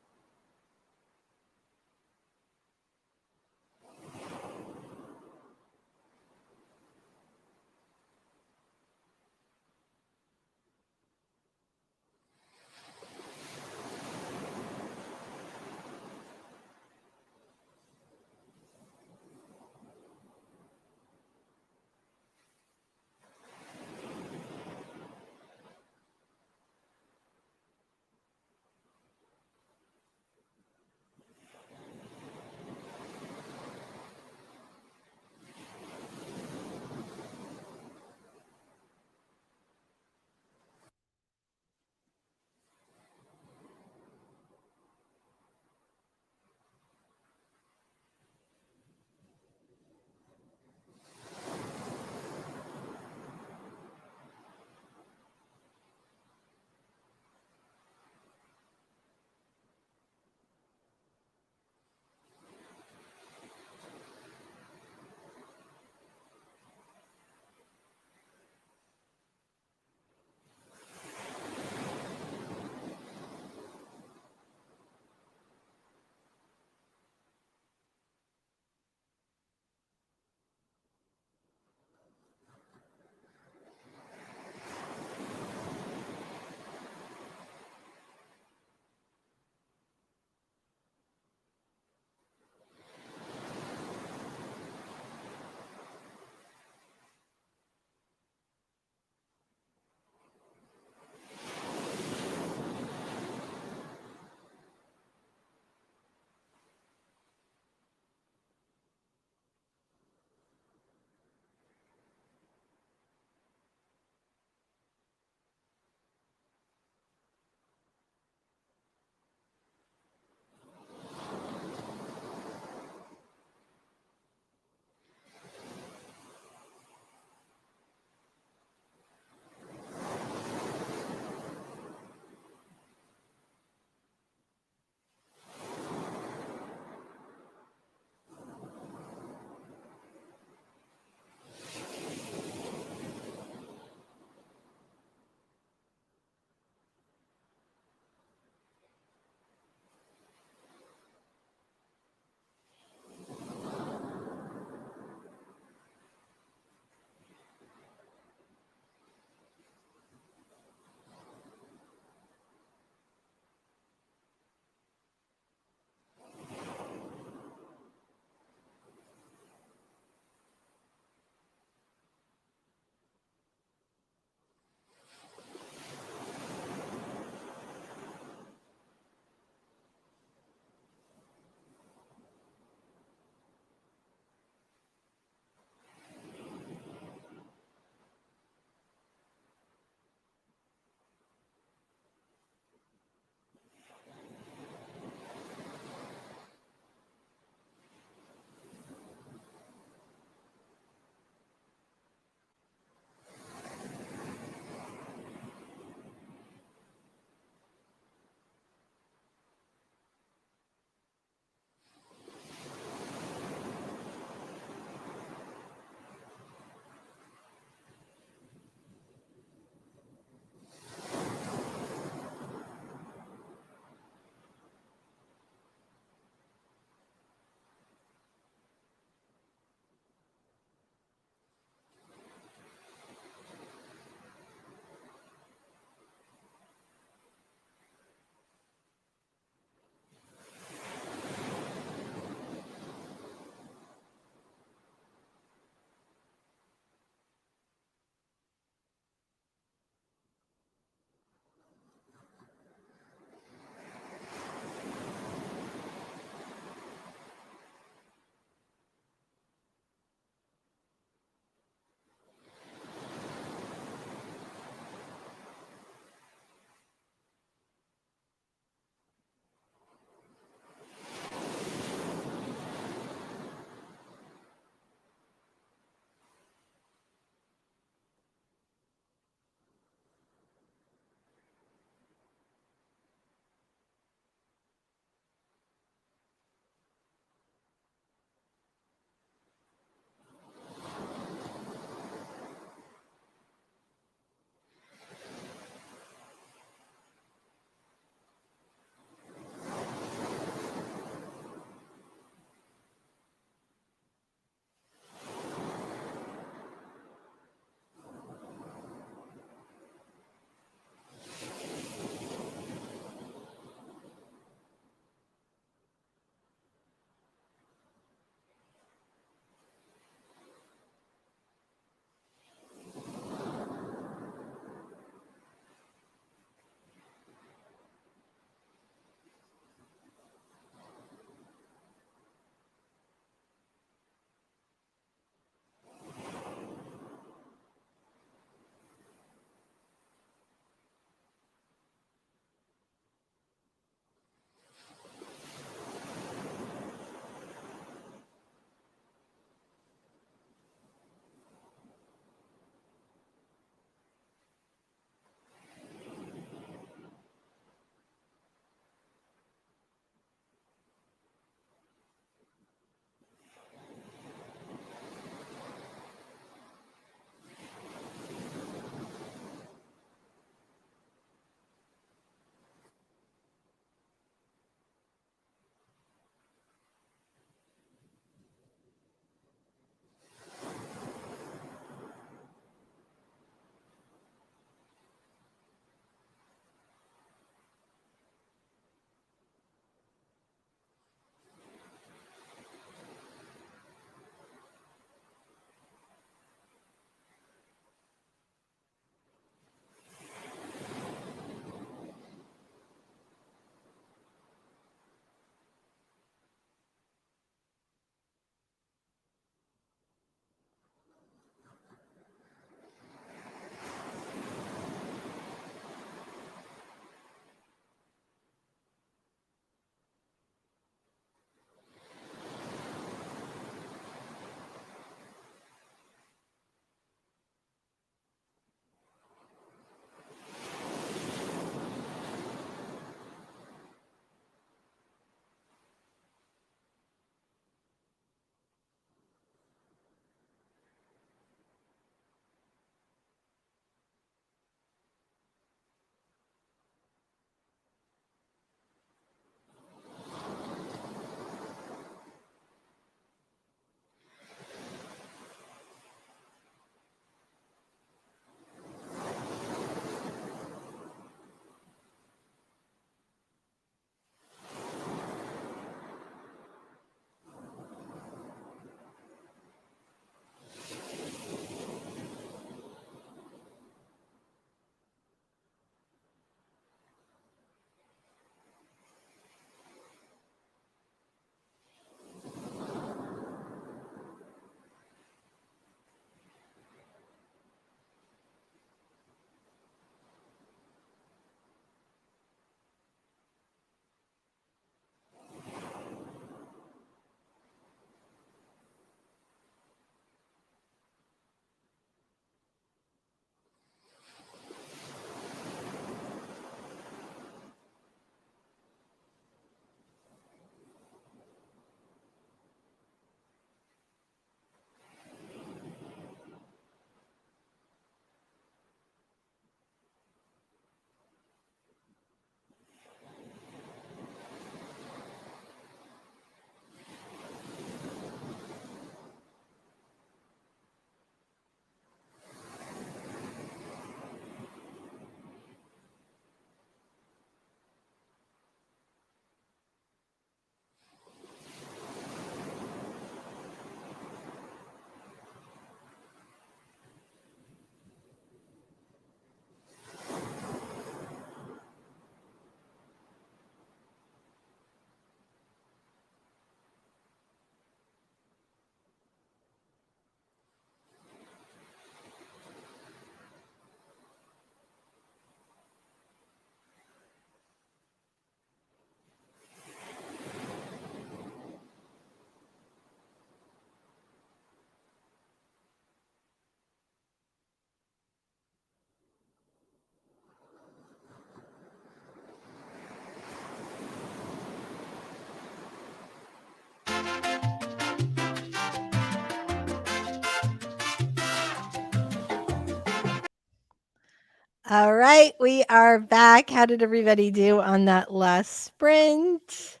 Speaker 1: All right, we are back. How did everybody do on that last sprint?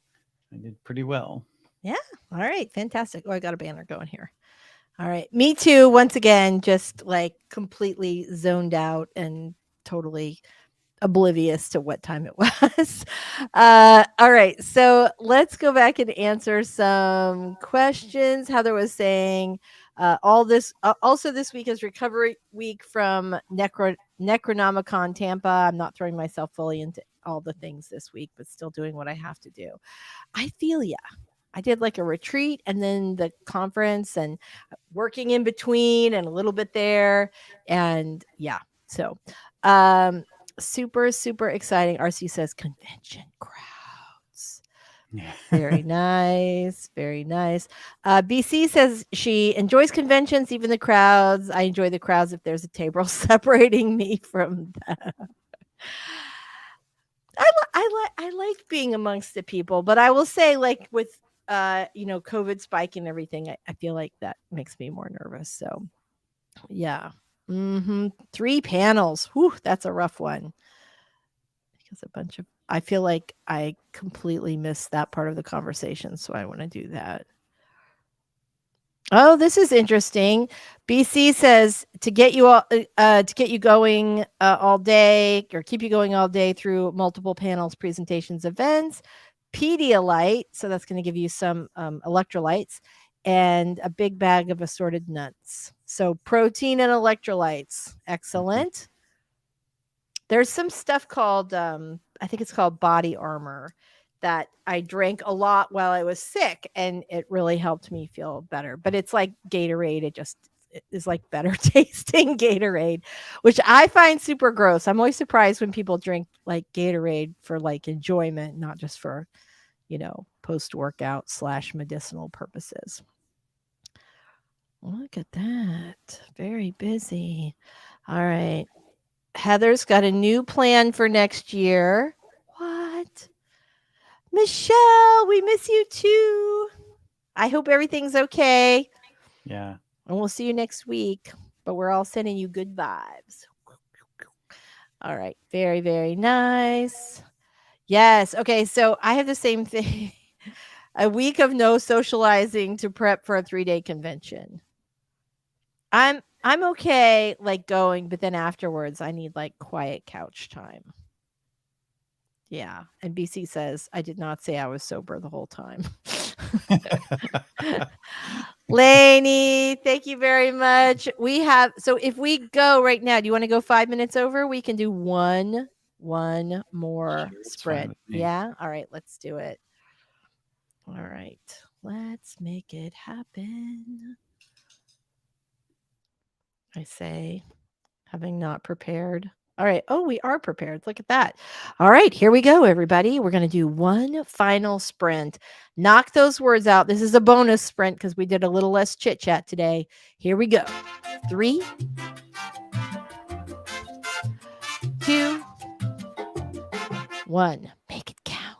Speaker 2: I did pretty well.
Speaker 1: Yeah. All right. Fantastic. Oh, I got a banner going here. All right. Me too. Once again, just like completely zoned out and totally oblivious to what time it was. All right. So let's go back and answer some questions. Heather was saying, also this week is recovery week from Necronomicon Tampa. I'm not throwing myself fully into all the things this week, but still doing what I have to do. I feel ya. I did like a retreat and then the conference and working in between and a little bit there. And yeah, so super, super exciting. RC says convention crowds. Very nice. Very nice. BC says she enjoys conventions, even the crowds. I enjoy the crowds if there's a table separating me from them. I like being amongst the people, but I will say, like with COVID spike and everything, I feel like that makes me more nervous. So yeah. 3 panels. Whew, that's a rough one. Because I feel like I completely missed that part of the conversation, so I want to do that. Oh, this is interesting. BC says to get you going all day or keep you going all day through multiple panels, presentations, events, Pedialyte, so that's going to give you some electrolytes and a big bag of assorted nuts. So protein and electrolytes. Excellent. There's some stuff called I think it's called Body Armor that I drank a lot while I was sick and it really helped me feel better. But it's like Gatorade. It is like better tasting Gatorade, which I find super gross. I'm always surprised when people drink like Gatorade for like enjoyment, not just for, post workout / medicinal purposes. Look at that. Very busy. All right. Heather's got a new plan for next year. What? Michelle, we miss you too. I hope everything's okay.
Speaker 2: Yeah.
Speaker 1: And we'll see you next week. But we're all sending you good vibes. All right. Very, very nice. Yes. Okay. So I have the same thing. A week of no socializing to prep for a 3-day convention. I'm okay like going, but then afterwards I need like quiet couch time. Yeah. And BC says, I did not say I was sober the whole time. Lainey, thank you very much. So if we go right now, do you want to go 5 minutes over? We can do one more
Speaker 2: Sure, it's fine
Speaker 1: spread.
Speaker 2: with me.
Speaker 1: Yeah. All right. Let's do it. All right. Let's make it happen. I say, having not prepared. All right. Oh, we are prepared. Look at that. All right. Here we go, everybody. We're going to do one final sprint. Knock those words out. This is a bonus sprint because we did a little less chit chat today. Here we go. 3, 2, 1. Make it count.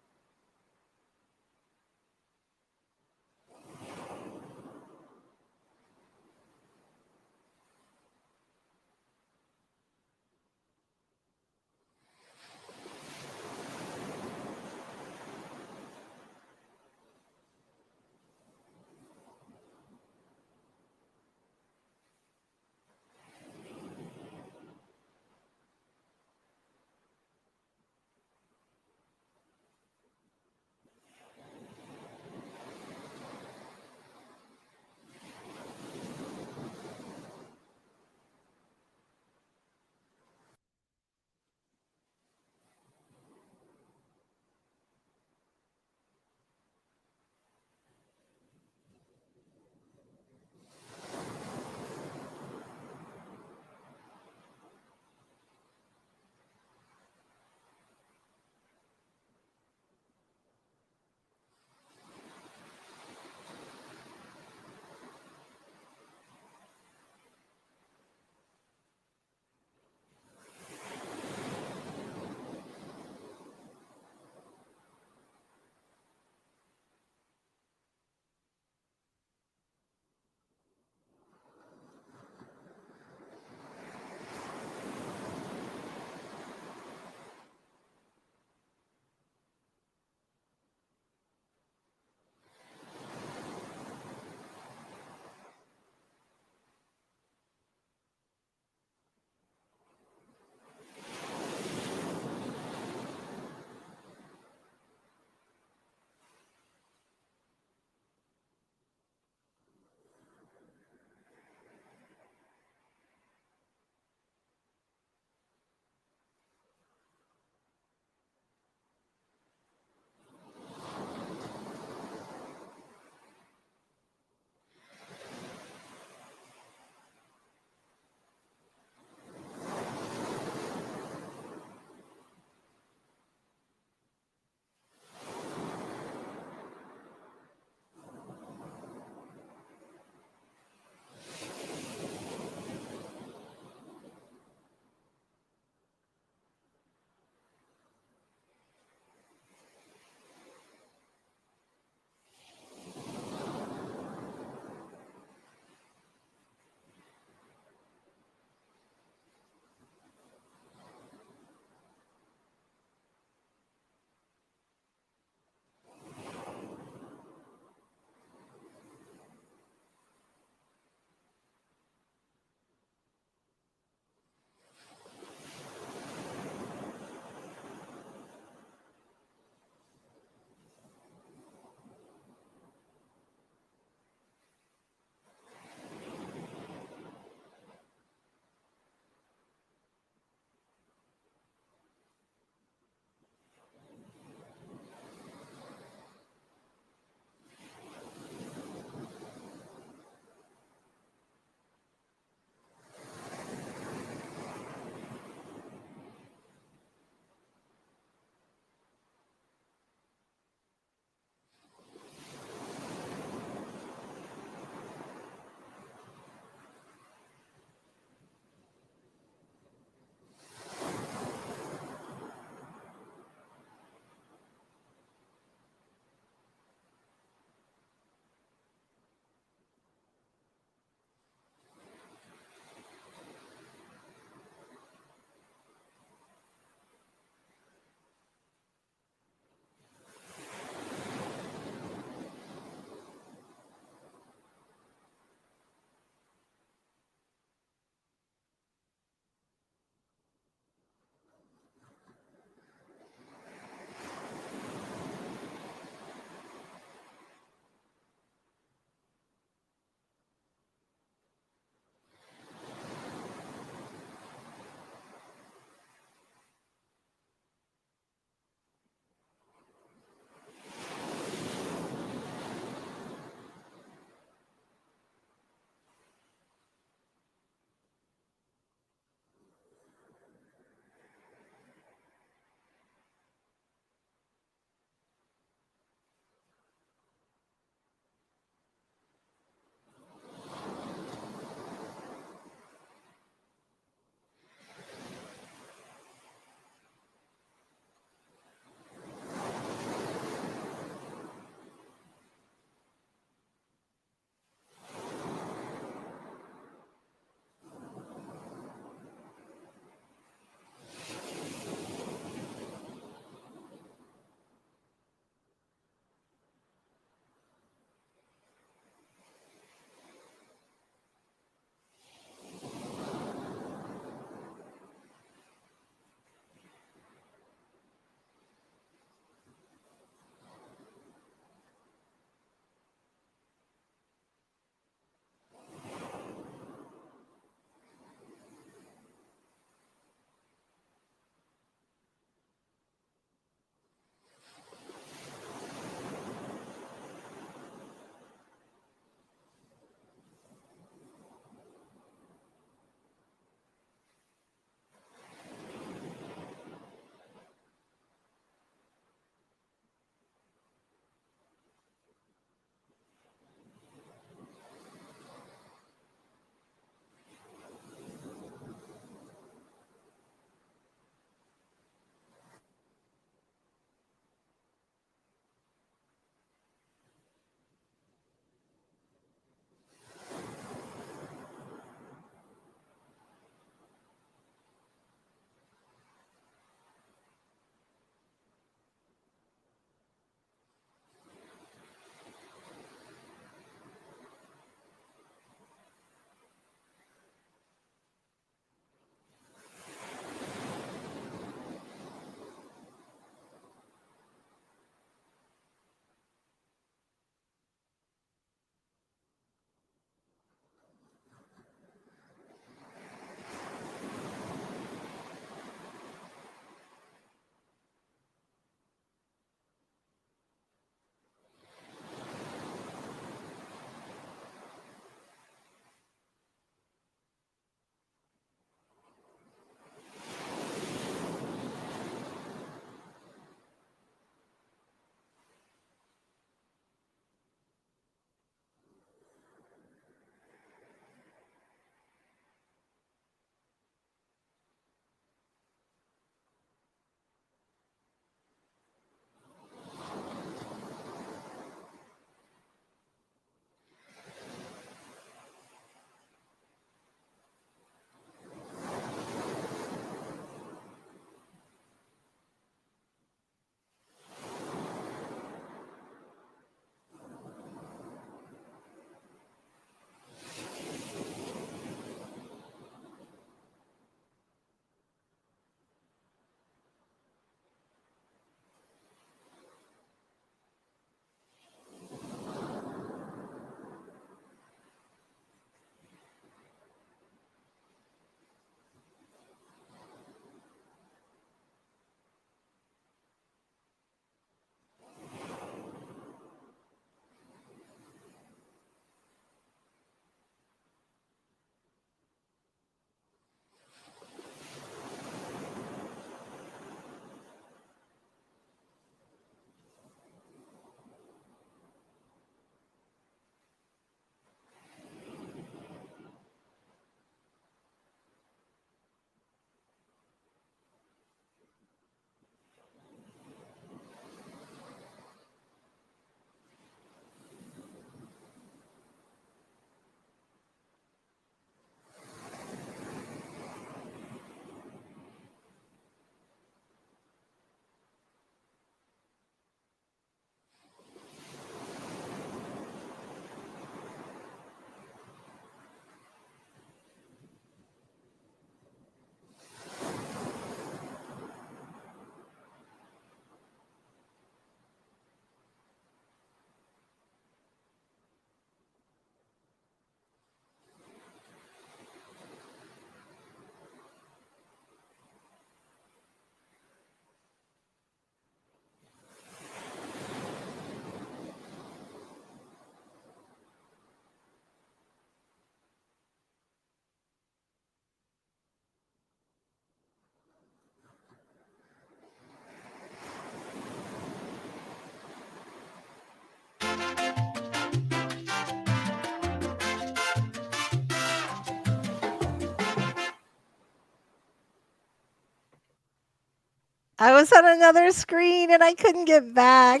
Speaker 1: I was on another screen and I couldn't get back.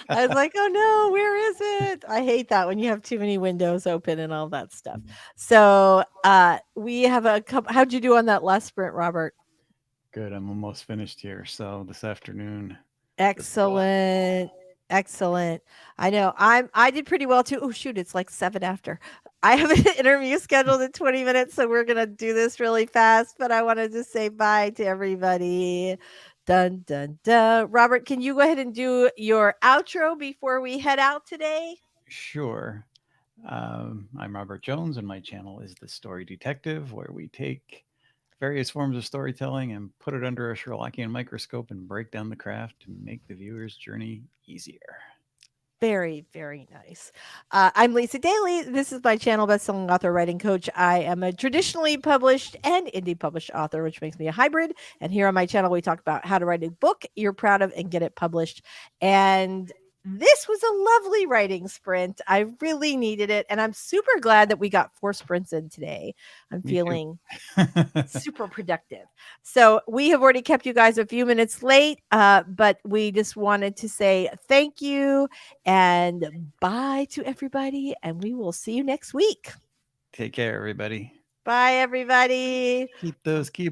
Speaker 1: I was like, "Oh no, where is it?" I hate that when you have too many windows open and all that stuff. So, we have a couple. How'd you do on that last sprint, Robert?
Speaker 2: Good. I'm almost finished here. So this afternoon, just go on.
Speaker 1: Excellent. Excellent. I know. I did pretty well too. Oh shoot, it's like 7 after. I have an interview scheduled in 20 minutes, so we're gonna do this really fast, but I wanted to say bye to everybody. Dun dun dun. Robert, can you go ahead and do your outro before we head out today?
Speaker 2: Sure. I'm Robert Jones, and my channel is The Story Detective, where we take various forms of storytelling and put it under a Sherlockian microscope and break down the craft to make the viewer's journey easier.
Speaker 1: Very, very nice. I'm Lisa Daly. This is my channel, Bestselling Author Writing Coach. I am a traditionally published and indie published author, which makes me a hybrid. And here on my channel, we talk about how to write a book you're proud of and get it published. And this was a lovely writing sprint. I really needed it. And I'm super glad that we got 4 sprints in today. I'm
Speaker 2: Me too.
Speaker 1: feeling super productive. So we have already kept you guys a few minutes late, but we just wanted to say thank you and bye to everybody. And we will see you next week.
Speaker 2: Take care, everybody.
Speaker 1: Bye, everybody.
Speaker 2: Keep those keyboards